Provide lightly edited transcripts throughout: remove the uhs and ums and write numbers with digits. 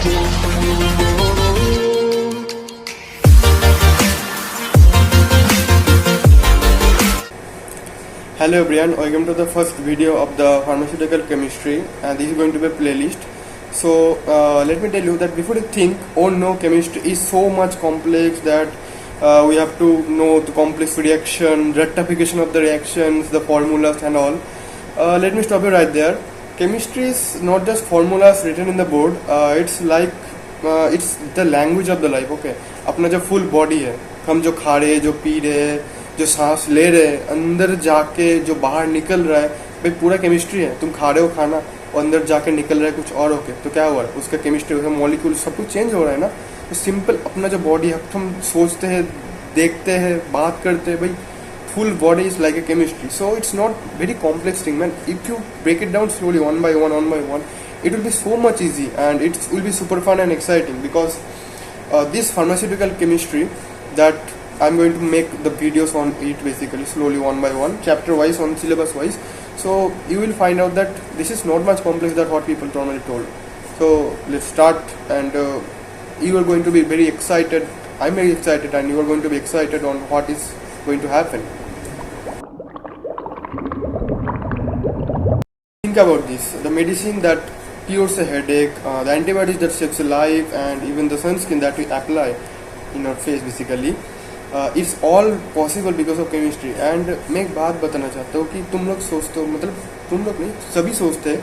Hello everyone, welcome to the first video of the pharmaceutical chemistry, and this is going to be a playlist. So let me tell you that before you think, oh no, chemistry is so much complex that we have to know the complex reaction, rectification of the reactions, the formulas and all. Let me stop you right there. Chemistry is not just formulas written in the board. It's like it's the language of the life. Okay, अपना जो full body है, हम जो खा रहे, जो P रहे, जो सांस ले रहे, अंदर जाके जो बाहर निकल रहा है, भाई पूरा केमिस्ट्री है. तुम खा रहे हो खाना और अंदर जाके निकल रहा है कुछ और होके, तो क्या हुआ है? उसका केमिस्ट्री, उसका मॉलिक्यूल सब कुछ चेंज हो रहा है ना. तो सिंपल अपना जो बॉडी है, हम सोचते हैं, देखते हैं, बात करते हैं, भाई full body is like a chemistry. So it's not very complex thing, man. If you break it down slowly, one by one, it will be so much easy, and it will be super fun and exciting, because this pharmaceutical chemistry that I'm going to make the videos on it basically slowly, one by one, chapter wise, on syllabus wise. So you will find out that this is not much complex than what people normally told. So let's start, and you are going to be very excited. I'm very excited, and you are going to be excited on what is going to happen. Think about this: the medicine that cures a headache, the antibiotics that saves a life, and even the sunscreen that we apply in our face basically. It's all possible because of chemistry. And मैं एक बात बताना चाहता हूँ कि तुम लोग सोचते हो, मतलब तुम लोग नहीं, सभी सोचते हैं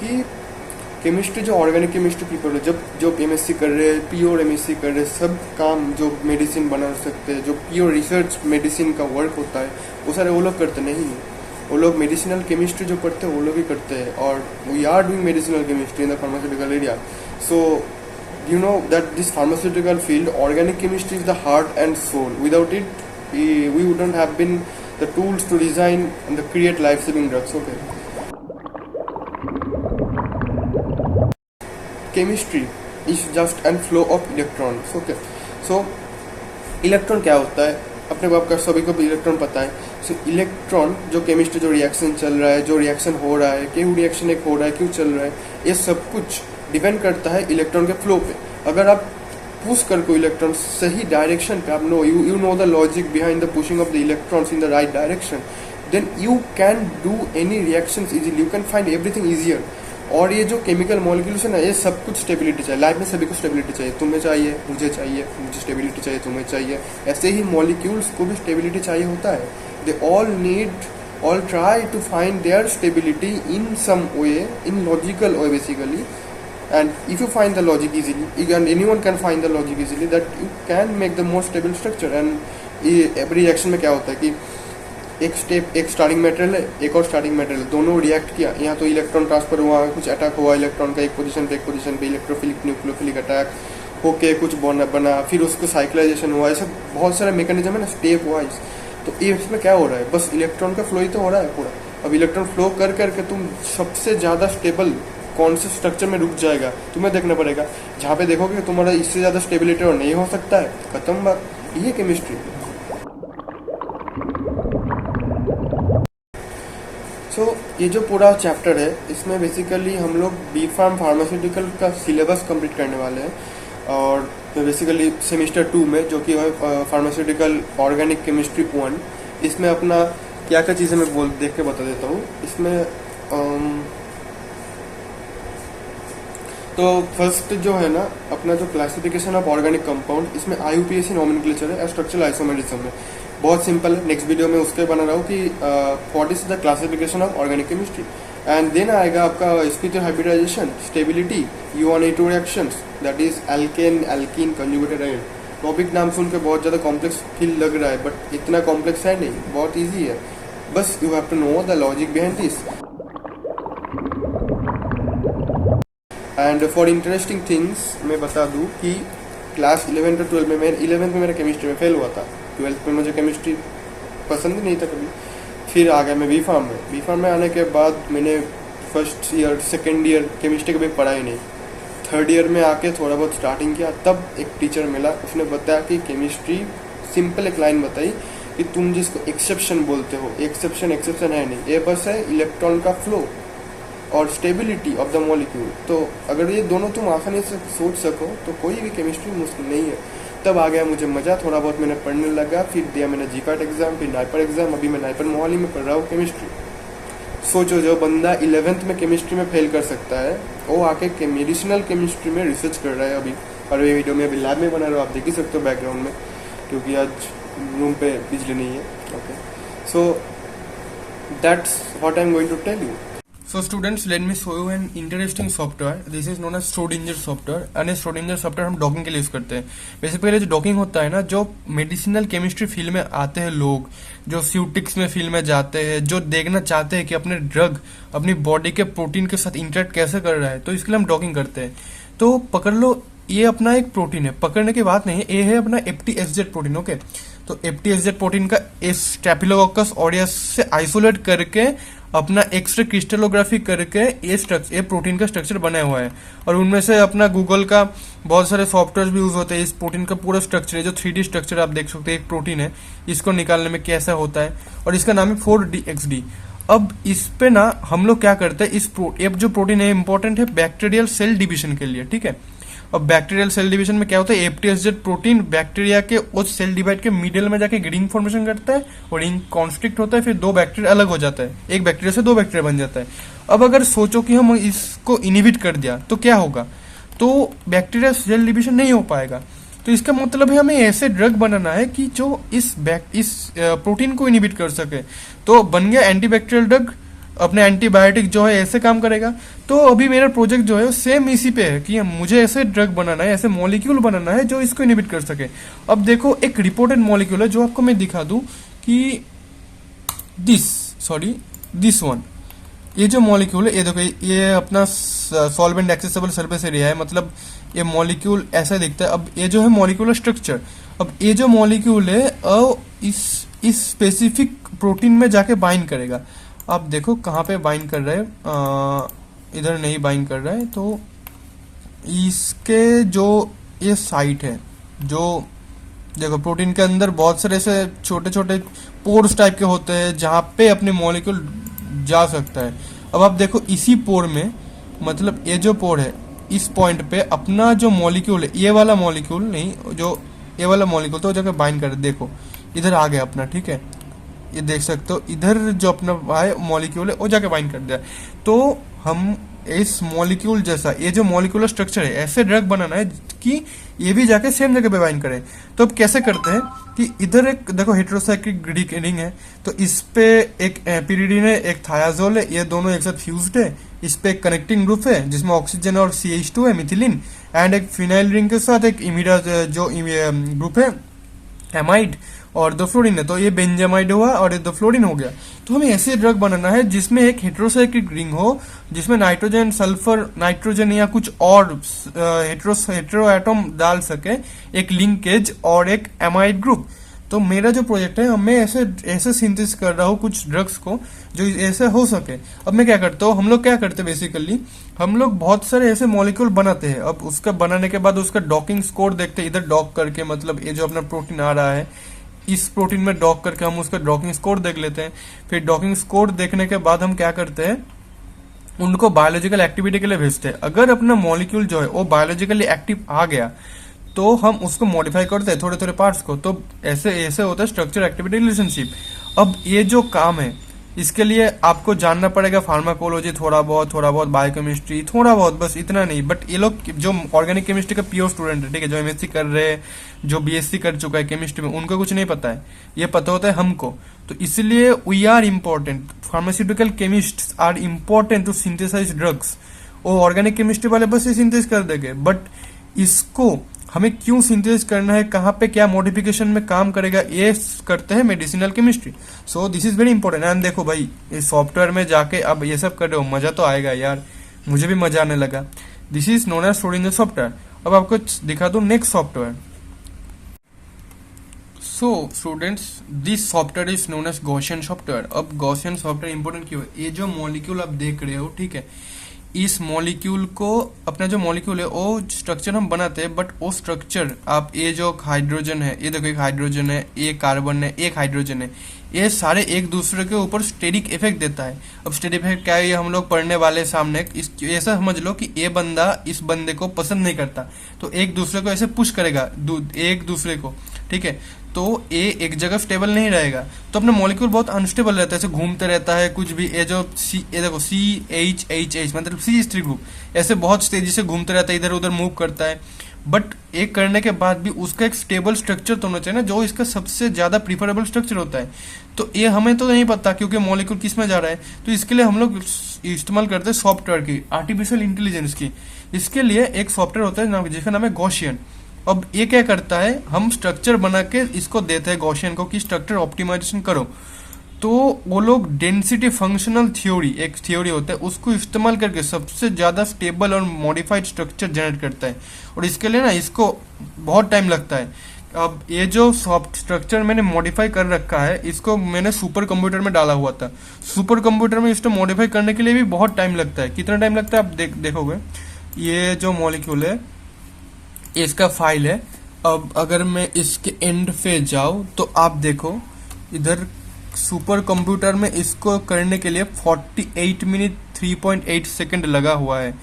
कि केमिस्ट्री, जो ऑर्गेनिक केमिस्ट्री पीपल है, जब जो एमएससी कर रहे हैं, प्योर एमएससी कर रहे हैं, सब काम जो मेडिसिन बना सकते हैं, जो प्योर रिसर्च मेडिसिन का वर्क होता है, वो सारे वो लोग करते नहीं हैं. वो लोग मेडिसिनल केमिस्ट्री जो पढ़ते हैं वो लोग ही करते हैं. और we are doing medicinal chemistry in the pharmaceutical area. So you know that this pharmaceutical field, organic chemistry is the heart and soul. Without it, we wouldn't have been the tools to design and to create life-saving drugs. Okay. Chemistry is just a flow of electrons. Okay. So electron क्या होता है? अपने बाप का सभी को electron पता है. सो इलेक्ट्रॉन जो केमिस्ट्री, जो रिएक्शन चल रहा है, जो रिएक्शन हो रहा है, क्यों रिएक्शन एक हो रहा है, क्यों चल रहा है, ये सब कुछ डिपेंड करता है इलेक्ट्रॉन के फ्लो पे. अगर आप पुश कर को इलेक्ट्रॉन सही डायरेक्शन पे, आप know you know the logic behind the pushing of the electrons in the right direction, then you can do any reactions easily, you can find everything easier. और ये जो केमिकल मॉलिक्यूल्स है ना, ये सब कुछ स्टेबिलिटी चाहिए. लाइफ में सभी को स्टेबिलिटी चाहिए. तुम्हें चाहिए, मुझे स्टेबिलिटी चाहिए, तुम्हें चाहिए. ऐसे ही मॉलिक्यूल्स को भी स्टेबिलिटी चाहिए होता है. They all try to find their stability in some way, in logical way basically. And if you find the logic easily, anyone can find the logic easily, that you can make the more stable structure. And every reaction में क्या होता है कि एक starting material है, एक और starting material, दोनों रिएक्ट किया. यहाँ तो इलेक्ट्रॉन ट्रांसफर हुआ, कुछ अटैक हुआ इलेक्ट्रॉन का एक पोजीशन पे इलेक्ट्रोफिलिक न्यूक्लियोफिलिक अटैक होके कुछ बना, फिर उसको साइक्लाइजेशन हुआ. ऐसा बहुत सारा मैकेनिज्म है ना, स्टेप वाइज. तो ये इसमें क्या हो रहा है? बस इलेक्ट्रॉन का फ्लो ही तो हो रहा है पूरा. अब इलेक्ट्रॉन फ्लो कर करके तुम सबसे ज़्यादा स्टेबल कौन से स्ट्रक्चर में रुक जाएगा, तुम्हें देखना पड़ेगा. जहाँ पे देखोगे तुम्हारा इससे ज़्यादा स्टेबिलिटी और नहीं हो सकता है, खत्म बात. ये केमिस्ट्री. सो ये जो पूरा चैप्टर है, इसमें बेसिकली हम लोग बी फार्म फार्मास्यूटिकल का सिलेबस कंप्लीट करने वाले हैं. और बेसिकली सेमेस्टर 2 में, जो कि फार्मास्यूटिकल ऑर्गेनिक केमिस्ट्री 1, इसमें अपना क्या क्या चीज़ें मैं देख के बता देता हूँ. इसमें तो फर्स्ट जो है ना, अपना जो क्लासिफिकेशन ऑफ ऑर्गेनिक कंपाउंड, इसमें IUPAC नॉमेनक्लेचर है, स्ट्रक्चरल आइसोमेरिज्म में. बहुत सिंपल है. नेक्स्ट वीडियो में उसके बना रहा हूँ कि what is the classification of organic chemistry. And then आएगा आपका species hybridisation, stability, U1A2 reactions, that is alkane, alkene, conjugated and. Topic नाम सुन के बहुत ज़्यादा कॉम्प्लेक्स फील लग रहा है, बट इतना कॉम्प्लेक्स है नहीं, बहुत ईजी है. बस you have to know the logic behind this. And for interesting things मैं बता दूं कि क्लास 11 और 12 में, मैं 11th में मेरा केमिस्ट्री में फेल हुआ था. 12th में मुझे केमिस्ट्री पसंद ही नहीं था कभी. फिर आ गया मैं बी फार्म में आने के बाद मैंने first year, second year chemistry कभी पढ़ा ही नहीं. थर्ड ईयर में आके थोड़ा बहुत स्टार्टिंग किया. तब एक टीचर मिला, उसने बताया कि केमिस्ट्री, सिंपल एक लाइन बताई कि तुम जिसको एक्सेप्शन बोलते हो, एक्सेप्शन है नहीं, ये बस है इलेक्ट्रॉन का फ्लो. और स्टेबिलिटी ऑफ द मॉलिक्यूल। तो अगर ये दोनों तुम आसानी से सोच सको तो कोई भी केमिस्ट्री मुश्किल नहीं है। तब आ गया मुझे मज़ा, थोड़ा बहुत मैंने पढ़ने लगा, फिर दिया मैंने जीपैट एग्जाम, फिर नाइपर एग्जाम, अभी मैं नाइपर मोहाली में पढ़ रहा हूँ केमिस्ट्री। सोचो जो बंदा 11th में केमिस्ट्री में फेल कर सकता है, वो आके मेडिसिनल केमिस्ट्री में रिसर्च कर रहा है अभी। और ये वीडियो में अभी लैब में बना रहा हूँ, आप देख ही सकते हो बैकग्राउंड में, क्योंकि आज रूम पे बिजली नहीं है। Okay, so that's what I am going to tell you. So students, let me show you an interesting software. This is known as Schrodinger software. and Schrodinger software हम डॉकिंग के लिए यूज करते हैं। Basically जो docking होता है ना, जो मेडिसिनल केमिस्ट्री फील्ड में आते हैं लोग, जो स्यूटिक्स में फील्ड में जाते हैं, जो देखना चाहते हैं कि अपने ड्रग अपनी बॉडी के प्रोटीन के साथ इंटरेक्ट कैसे कर रहा है, तो इसके लिए हम डॉकिंग करते हैं। तो पकड़ लो, ये अपना एक प्रोटीन है, पकड़ने की बात नहीं है, ये है अपना FTSZ प्रोटीन। ओके, तो FTSZ प्रोटीन का स्टेफिलोकोकस ऑरियस से आइसोलेट करके अपना एक्सरे क्रिस्टलोग्राफी करके ये प्रोटीन का स्ट्रक्चर बनाया हुआ है। और उनमें से अपना गूगल का बहुत सारे सॉफ्टवेयर भी यूज होते हैं। इस प्रोटीन का पूरा स्ट्रक्चर है, जो 3D स्ट्रक्चर आप देख सकते हैं, एक प्रोटीन है, इसको निकालने में कैसा होता है, और इसका नाम है 4DXD। अब इस पे ना हम लोग क्या करते हैं, ये जो प्रोटीन है इंपॉर्टेंट है बैक्टीरियल सेल डिविजन के लिए, ठीक है। अब बैक्टीरियल सेल डिवीजन में क्या होता है, FTSZ प्रोटीन बैक्टीरिया के उस सेल डिवाइड के मिडिल में जाके रिंग फॉर्मेशन करता है, और रिंग कॉन्स्ट्रिक्ट होता है, फिर दो बैक्टीरिया अलग हो जाता है, एक बैक्टीरिया से दो बैक्टीरिया बन जाता है। अब अगर सोचो कि हम इसको इनहिबिट कर दिया तो क्या होगा, तो बैक्टीरिया सेल डिवीजन नहीं हो पाएगा। तो इसका मतलब है हमें ऐसे ड्रग बनाना है कि जो इस प्रोटीन को इनहिबिट कर सके। तो बन गया एंटीबैक्टीरियल ड्रग, अपने एंटीबायोटिक जो है ऐसे काम करेगा। तो अभी मेरा प्रोजेक्ट जो है सेम इसी पे है कि मुझे ऐसे ड्रग बनाना है, ऐसे मॉलिक्यूल बनाना है जो इसको इनहिबिट कर सके। अब देखो एक रिपोर्टेड मॉलिक्यूल है जो आपको मैं दिखा दूं कि दिस वन, ये जो मॉलिक्यूल है, ये देखो, ये अपना सॉल्वेंट एक्सेसिबल सरफेस एरिया है, मतलब ये मॉलिक्यूल ऐसा दिखता है। अब ये जो है मॉलिक्यूलर स्ट्रक्चर, अब ये जो मॉलिक्यूल है इस स्पेसिफिक प्रोटीन में जाके बाइंड करेगा। आप देखो कहाँ पे बाइंड कर रहा है, इधर नहीं बाइंड कर रहा है। तो इसके जो ये साइट है, जो देखो प्रोटीन के अंदर बहुत सारे ऐसे छोटे छोटे पोर्स टाइप के होते हैं जहाँ पे अपने मॉलिक्यूल जा सकता है। अब आप देखो इसी पोर में, मतलब ये जो पोर है, इस पॉइंट पे अपना जो मॉलिक्यूल है, ये वाला मॉलिक्यूल नहीं, जो ये वाला मॉलिक्यूल, तो जाकर बाइंड कर, देखो इधर आ गया अपना, ठीक है, ये देख सकते हो, इधर जो अपना मॉलिक्यूल है वो जाके बाइंड कर दिया। तो हम इस मॉलिक्यूल जैसा, ये जो मॉलिक्यूलर स्ट्रक्चर है, ऐसे ड्रग बनाना है कि ये भी जाके सेम जगह पे बाइंड करे। तो अब कैसे करते हैं कि इधर एक देखो हेटेरोसाइक्लिक रिंग है, तो इस पे एक एपिरिडीन है, एक थायाजोल है, ये दोनों एक साथ फ्यूज्ड है। इस पे एक कनेक्टिंग ग्रुप है जिसमें ऑक्सीजन और CH2 है, मिथिलीन, एंड एक फिनाइल रिंग के साथ एक इमिडा जो ग्रुप है, एमाइड, और दो फ्लोरीन है। तो ये बेंजामाइड हुआ और ये दो फ्लोरीन हो गया। तो हमें ऐसे ड्रग बनाना है जिसमें एक हेटेरोसाइक्लिक रिंग हो, जिसमें नाइट्रोजन, सल्फर, नाइट्रोजन या कुछ और हेटेरो एटम डाल सके, एक लिंकेज और एक एमाइड ग्रुप। तो मेरा जो प्रोजेक्ट है, मैं ऐसे सिंथेसिस कर रहा हूँ कुछ ड्रग्स को जो ऐसे हो सके। अब मैं क्या करता हूँ, हम लोग क्या करते हैं बेसिकली, हम लोग बहुत सारे ऐसे मॉलिक्यूल बनाते हैं। अब उसका बनाने के बाद उसका डॉकिंग स्कोर देखते हैं, इधर डॉक करके, मतलब ये जो अपना प्रोटीन आ रहा है इस प्रोटीन में डॉक करके हम उसका डॉकिंग स्कोर देख लेते हैं। फिर डॉकिंग स्कोर देखने के बाद हम क्या करते हैं, उनको बायोलॉजिकल एक्टिविटी के लिए भेजते हैं। अगर अपना मॉलिक्यूल जो है वो बायोलॉजिकली एक्टिव आ गया तो हम उसको मॉडिफाई करते हैं थोड़े थोड़े पार्ट्स को। तो ऐसे होता है स्ट्रक्चर एक्टिविटी रिलेशनशिप। अब ये जो काम है, इसके लिए आपको जानना पड़ेगा फार्माकोलॉजी, थोड़ा बहुत बायोकेमिस्ट्री, थोड़ा बहुत, बस इतना नहीं। बट ये लोग जो ऑर्गेनिक केमिस्ट्री का प्योर स्टूडेंट है, ठीक है, जो MSc कर रहे हैं, जो BSc कर चुका है केमिस्ट्री में, उनको कुछ नहीं पता है, ये पता होता है हमको। तो इसलिए we are important, pharmaceutical chemists are important to synthesise drugs. वो ऑर्गेनिक केमिस्ट्री वाले बस ये सिंथेसाइज कर देंगे, बट इसको हमें क्यों सिंथेसिस करना है, कहाँ पे क्या मॉडिफिकेशन में काम करेगा, ये करते हैं medicinal chemistry. So this is very important. And देखो भाई, इस सॉफ्टवेयर में जाके अब ये सब कर रहे हो, मजा तो आएगा यार, मुझे भी मजा आने लगा। This is known as storage software. अब आपको दिखा दो next software. So students, this software is known as Gaussian software. अब गॉसियन सॉफ्टवेयर इंपॉर्टेंट क्यों है, ये जो मॉलिक्यूल आप देख रहे हो, ठीक है, इस मॉलिक्यूल को, अपना जो मॉलिक्यूल है वो स्ट्रक्चर हम बनाते हैं, बट वो स्ट्रक्चर आप, ये जो हाइड्रोजन है, ये देखो एक हाइड्रोजन है, एक कार्बन है, एक हाइड्रोजन है, ये सारे एक दूसरे के ऊपर स्टेरिक इफेक्ट देता है। अब स्टेरिक इफेक्ट क्या है ये हम लोग पढ़ने वाले सामने। इस ऐसा समझ लो कि ये बंदा इस बंदे को पसंद नहीं करता, तो एक दूसरे को ऐसे पुश करेगा एक दूसरे को, ठीक है, तो ये एक जगह स्टेबल नहीं रहेगा। तो अपना मॉलिक्यूल बहुत अनस्टेबल रहता है, ऐसे घूमते रहता है कुछ भी। ये जो ये देखो CH मतलब सी स्त्री ग्रुप ऐसे बहुत तेजी से घूमते रहता है, इधर उधर मूव करता है। बट एक करने के बाद भी उसका एक स्टेबल स्ट्रक्चर तो होना चाहिए ना, जो इसका सबसे ज्यादा प्रीफरेबल स्ट्रक्चर होता है। तो ये हमें तो नहीं पता क्योंकि मॉलिक्यूल किस में जा रहा है, तो इसके लिए हम लोग इस्तेमाल करते हैं सॉफ्टवेयर की, आर्टिफिशियल इंटेलिजेंस की। इसके लिए एक सॉफ्टवेयर होता है जिसका नाम है गॉसियन। अब ये क्या करता है, हम स्ट्रक्चर बना के इसको देते हैं गॉसियन को कि स्ट्रक्चर ऑप्टिमाइजेशन करो। तो वो लोग डेंसिटी फंक्शनल थ्योरी, एक थ्योरी होता है, उसको इस्तेमाल करके सबसे ज्यादा स्टेबल और मॉडिफाइड स्ट्रक्चर जनरेट करता है। और इसके लिए ना इसको बहुत टाइम लगता है। अब ये जो सॉफ्ट स्ट्रक्चर मैंने मॉडिफाई कर रखा है, इसको मैंने सुपर कंप्यूटर में डाला हुआ था। सुपर कंप्यूटर में इसको मॉडिफाई करने के लिए भी बहुत टाइम लगता है। कितना टाइम लगता है आप देखोगे। ये जो मॉलिक्यूल है इसका फाइल है। अब अगर मैं इसके एंड पे जाऊं तो आप देखो इधर सुपर कंप्यूटर में इसको करने के लिए 48 मिनट 3.8 सेकंड लगा हुआ है।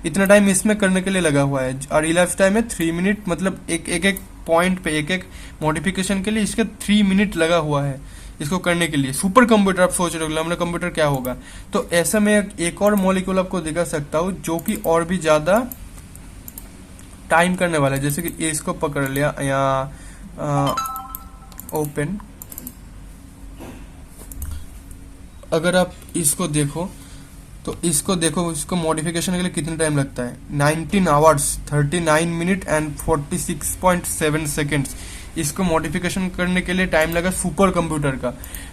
इतना टाइम इसमें करने के लिए लगा हुआ है। और इलाइफ टाइम है 3 मिनट, मतलब एक पॉइंट पे एक मॉडिफिकेशन के लिए इसके 3 मिनट लगा हुआ है इसको करने के लिए। सुपर कंप्यूटर आप सोच रहे हो हमने कंप्यूटर क्या होगा। तो ऐसा मैं एक और मॉलिक्यूल आपको दिखा सकता हूँ जो कि और भी ज्यादा टाइम करने वाला है। जैसे कि ये इसको पकड़ लिया यहाँ ओपन, अगर आप इसको देखो तो इसको मॉडिफिकेशन के लिए कितना टाइम लगता है, 19 आवर्स 39 मिनट एंड 46.7 सेकेंड्स इसको मॉडिफिकेशन करने के लिए टाइम लगा सुपर कंप्यूटर का।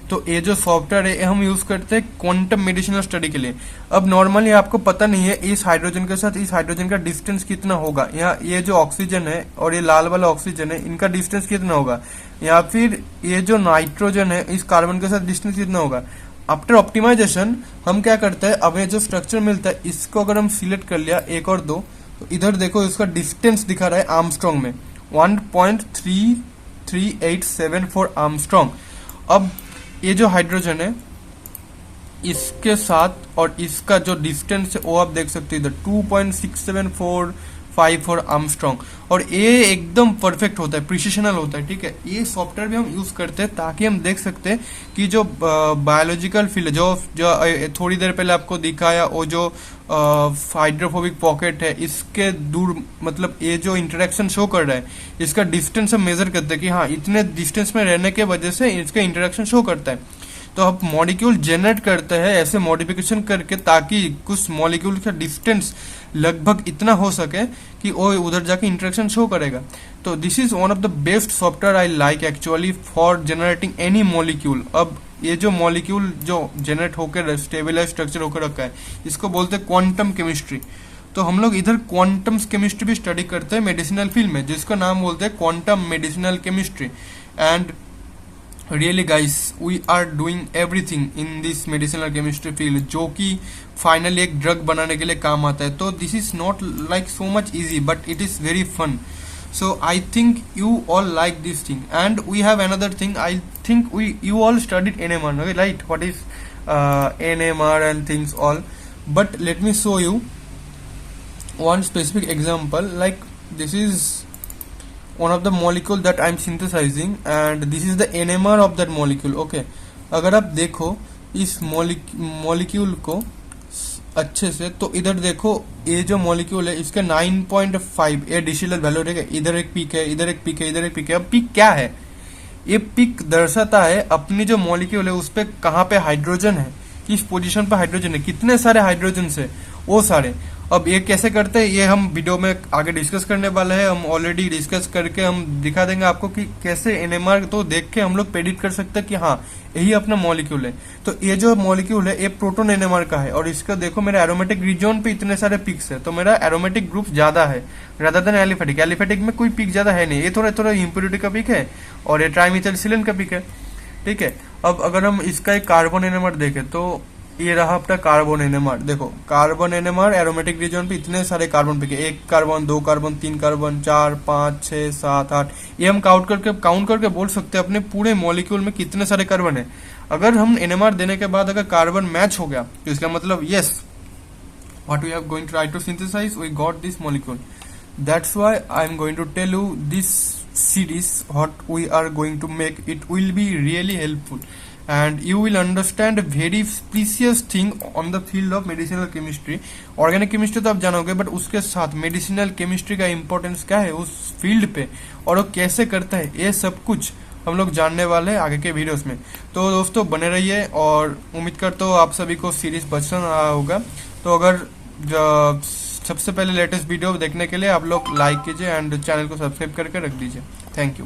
तो ये जो सॉफ्टवेयर है हम यूज करते हैं क्वांटम मेडिसिनल स्टडी के लिए। अब नॉर्मली आपको पता नहीं है इस हाइड्रोजन के साथ इस हाइड्रोजन का डिस्टेंस कितना होगा, या ये जो ऑक्सीजन है और ये लाल वाला ऑक्सीजन है इनका डिस्टेंस कितना होगा, या फिर ये जो नाइट्रोजन है इस कार्बन के साथ डिस्टेंस कितना होगा। आफ्टर ऑप्टिमाइजेशन हम क्या करते हैं, अब ये जो स्ट्रक्चर मिलता है इसको अगर हम सिलेक्ट कर लिया 1 और 2, तो इधर देखो इसका डिस्टेंस दिखा रहा है आर्मस्ट्रॉन्ग में 1.33874 आर्मस्ट्रॉन्ग। अब ये जो हाइड्रोजन है इसके साथ और इसका जो डिस्टेंस है वो आप देख सकते हो इधर 2.67454 आर्मस्ट्रॉन्ग। और ये एकदम परफेक्ट होता है, प्रिसिशनल होता है, ठीक है। ये सॉफ्टवेयर भी हम यूज करते हैं ताकि हम देख सकते हैं कि जो बायोलॉजिकल फील्ड जो थोड़ी देर पहले आपको दिखाया वो जो हाइड्रोफोबिक पॉकेट है इसके दूर, मतलब ये जो इंटरेक्शन शो कर रहा है इसका डिस्टेंस हम मेजर करते हैं कि हाँ इतने डिस्टेंस में रहने के वजह से इसका इंटरेक्शन शो करता है। तो आप मॉलिक्यूल जनरेट करते हैं ऐसे मॉडिफिकेशन करके ताकि कुछ मॉलिक्यूल का डिस्टेंस लगभग इतना हो सके कि वो उधर जाके इंटरेक्शन शो करेगा। तो this is one of the best software I like actually for generating any molecule. अब ये जो मॉलिक्यूल जो जनरेट होकर स्टेबलाइज स्ट्रक्चर होकर रखा है इसको बोलते हैं क्वांटम केमिस्ट्री। तो हम लोग इधर क्वांटम केमिस्ट्री भी स्टडी करते हैं मेडिसिनल फील्ड में, जिसका नाम बोलते हैं quantum medicinal chemistry. And really guys we are doing everything in this medicinal chemistry field, जो कि फाइनली एक ड्रग बनाने के लिए काम आता है। तो this is not like so much easy but it is very fun. So I think you all like this thing, and we have another thing. I think you all studied NMR, okay? Right? What is NMR and things all? But let me show you one specific example. Like this is one of the molecule that I'm synthesizing, and this is the NMR of that molecule. Okay? अगर आप देखो इस molecule को अच्छे से, तो इधर देखो ये जो मॉलिक्यूल है इसका 9.5 ये डिसिलर वैल्यू रहेगा। इधर एक पीक है, इधर एक पीक है, इधर एक पीक है। अब पीक क्या है, ये पीक दर्शाता है अपनी जो मॉलिक्यूल है उस पे कहाँ पे हाइड्रोजन है, किस पोजीशन पे हाइड्रोजन है, कितने सारे हाइड्रोजन है वो सारे। अब ये कैसे करते हैं ये हम वीडियो में आगे डिस्कस करने वाले हैं। हम ऑलरेडी डिस्कस करके हम दिखा देंगे आपको कि कैसे एनएमआर तो देख के हम लोग प्रेडिक्ट कर सकते हैं कि हाँ यही अपना मॉलिक्यूल है। तो ये जो मॉलिक्यूल है ये प्रोटोन एनएमआर का है, और इसका देखो मेरा एरोमेटिक रीजन पे इतने सारे पिक्स है, तो मेरा एरोमेटिक ग्रुप ज्यादा है रादर देन एलिफेटिक। एलिफेटिक में कोई पिक ज्यादा है नहीं, ये थोड़ा थोड़ा इम्प्योरिटी का पिक है और ये ट्राइमिथाइलसिलेन का पिक है, ठीक है। अब अगर हम इसका एक कार्बन एनएमआर देखें तो ये रहा अपना कार्बन एनएमआर। देखो कार्बन एनएमआर एरोमेटिक रीजन पे इतने सारे कार्बन पे, एक कार्बन, दो कार्बन, तीन कार्बन, 4, 5, 6, 7, 8, ये हम काउंट करके बोल सकते हैं अपने पूरे मॉलिक्यूल में कितने सारे कार्बन है। अगर हम एनएमआर देने के बाद अगर कार्बन मैच हो गया तो इसका मतलब yes, what we are going to try to synthesize, we got this molecule. That's why I am going to tell you this series what we are going to make. It will be really helpful and you will understand a very precious thing on the field of medicinal chemistry. Organic chemistry तो आप जानोगे, but उसके साथ medicinal chemistry का importance क्या है उस field पे और वो कैसे करता है, ये सब कुछ हम लोग जानने वाले हैं आगे के वीडियोस में। तो दोस्तों बने रहिए और उम्मीद करता हूँ आप सभी को सीरीज पसंद आया होगा। तो अगर सबसे पहले लेटेस्ट वीडियो देखने के लिए आप लोग लाइक कीजिए एंड चैनल को सब्सक्राइब करके रख दीजिए। Thank you.